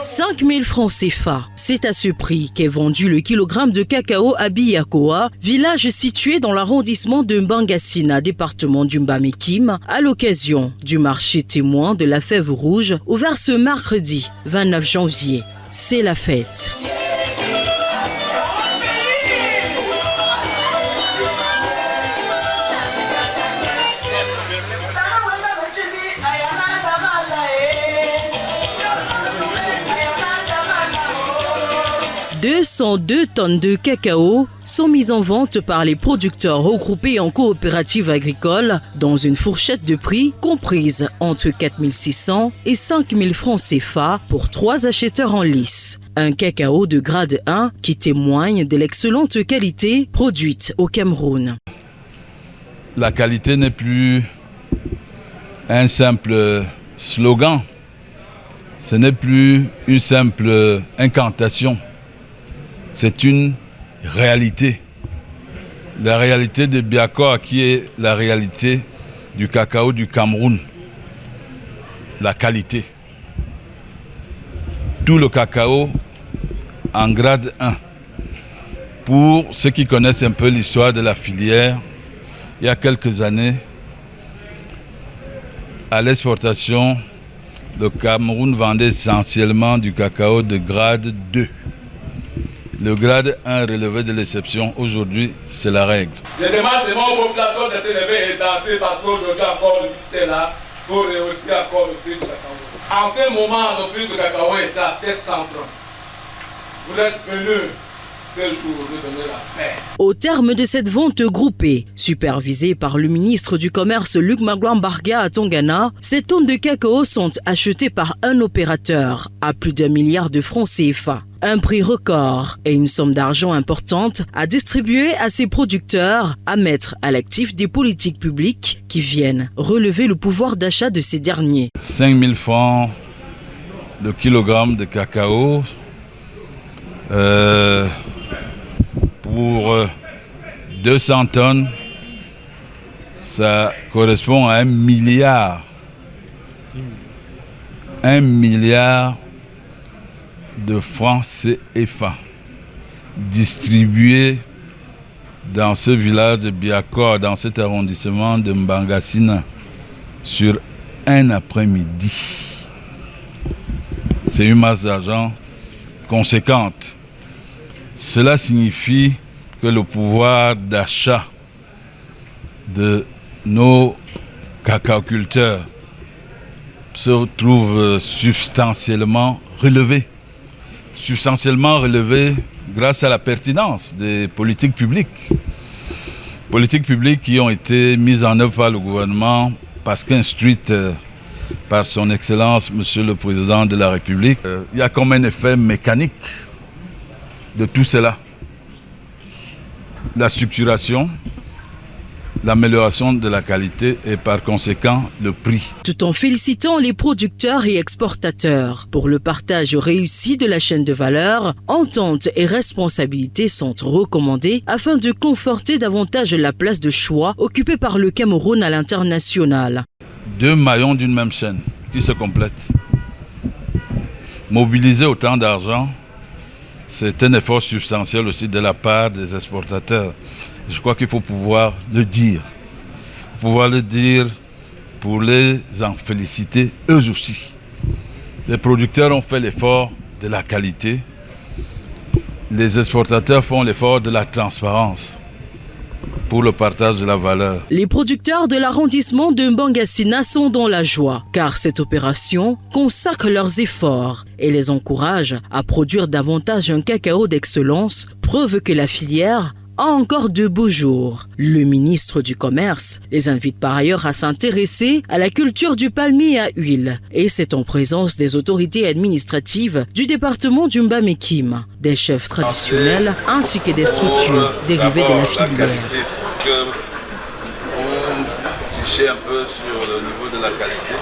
5 000 francs CFA. C'est à ce prix qu'est vendu le kilogramme de cacao à Biakoa, village situé dans l'arrondissement de Mbangasina, département du Mbamekime, à l'occasion du marché témoin de la fève rouge, ouvert ce mercredi 29 janvier. C'est la fête. « 202 tonnes de cacao sont mises en vente par les producteurs regroupés en coopérative agricole dans une fourchette de prix comprise entre 4 600 et 5 000 francs CFA pour 3 acheteurs en lice. Un cacao de grade 1 qui témoigne de l'excellente qualité produite au Cameroun. La qualité n'est plus un simple slogan, ce n'est plus une simple incantation. C'est une réalité. La réalité de Biakoa qui est la réalité du cacao du Cameroun. La qualité. Tout le cacao en grade 1. Pour ceux qui connaissent un peu l'histoire de la filière, il y a quelques années, à l'exportation, le Cameroun vendait essentiellement du cacao de grade 2. Le grade 1 relevé de l'exception, aujourd'hui, c'est la règle. Je demande seulement aux populations de se lever et danser parce qu'aujourd'hui encore le ministère est là pour rehausser encore le prix du cacao. En ce moment, le prix du cacao est à 700 francs. Vous êtes venus ce jour de donner la paix. Au terme de cette vente groupée, supervisée par le ministre du Commerce Luc Magouambarga à Tongana, ces tonnes de cacao sont achetées par un opérateur à plus d'1 milliard de francs CFA. Un prix record et une somme d'argent importante à distribuer à ces producteurs, à mettre à l'actif des politiques publiques qui viennent relever le pouvoir d'achat de ces derniers. 5 000 francs le kilogramme de cacao pour 200 tonnes, ça correspond à 1 milliard. 1 milliard de francs CFA distribués dans ce village de Biakoa, dans cet arrondissement de Mbangasina, sur un après-midi. C'est une masse d'argent conséquente. Cela signifie que le pouvoir d'achat de nos cacaoculteurs se trouve substantiellement relevé. Substantiellement relevé grâce à la pertinence des politiques publiques. Politiques publiques qui ont été mises en œuvre par le gouvernement parce qu'instruites par son Excellence, Monsieur le Président de la République. Il y a comme un effet mécanique de tout cela. La structuration, l'amélioration de la qualité et par conséquent le prix. Tout en félicitant les producteurs et exportateurs pour le partage réussi de la chaîne de valeur, entente et responsabilité sont recommandées afin de conforter davantage la place de choix occupée par le Cameroun à l'international. 2 maillons d'une même chaîne qui se complètent. Mobiliser autant d'argent, c'est un effort substantiel aussi de la part des exportateurs. Je crois qu'il faut pouvoir le dire. Pouvoir le dire pour les en féliciter eux aussi. Les producteurs ont fait l'effort de la qualité. Les exportateurs font l'effort de la transparence pour le partage de la valeur. Les producteurs de l'arrondissement de Mbangasina sont dans la joie, car cette opération consacre leurs efforts et les encourage à produire davantage un cacao d'excellence, preuve que la filière a encore de beaux jours. Le ministre du Commerce les invite par ailleurs à s'intéresser à la culture du palmier à huile, et c'est en présence des autorités administratives du département du Mbamekime, des chefs traditionnels ainsi que des structures dérivées de la filière. On touche un peu sur le niveau de la qualité.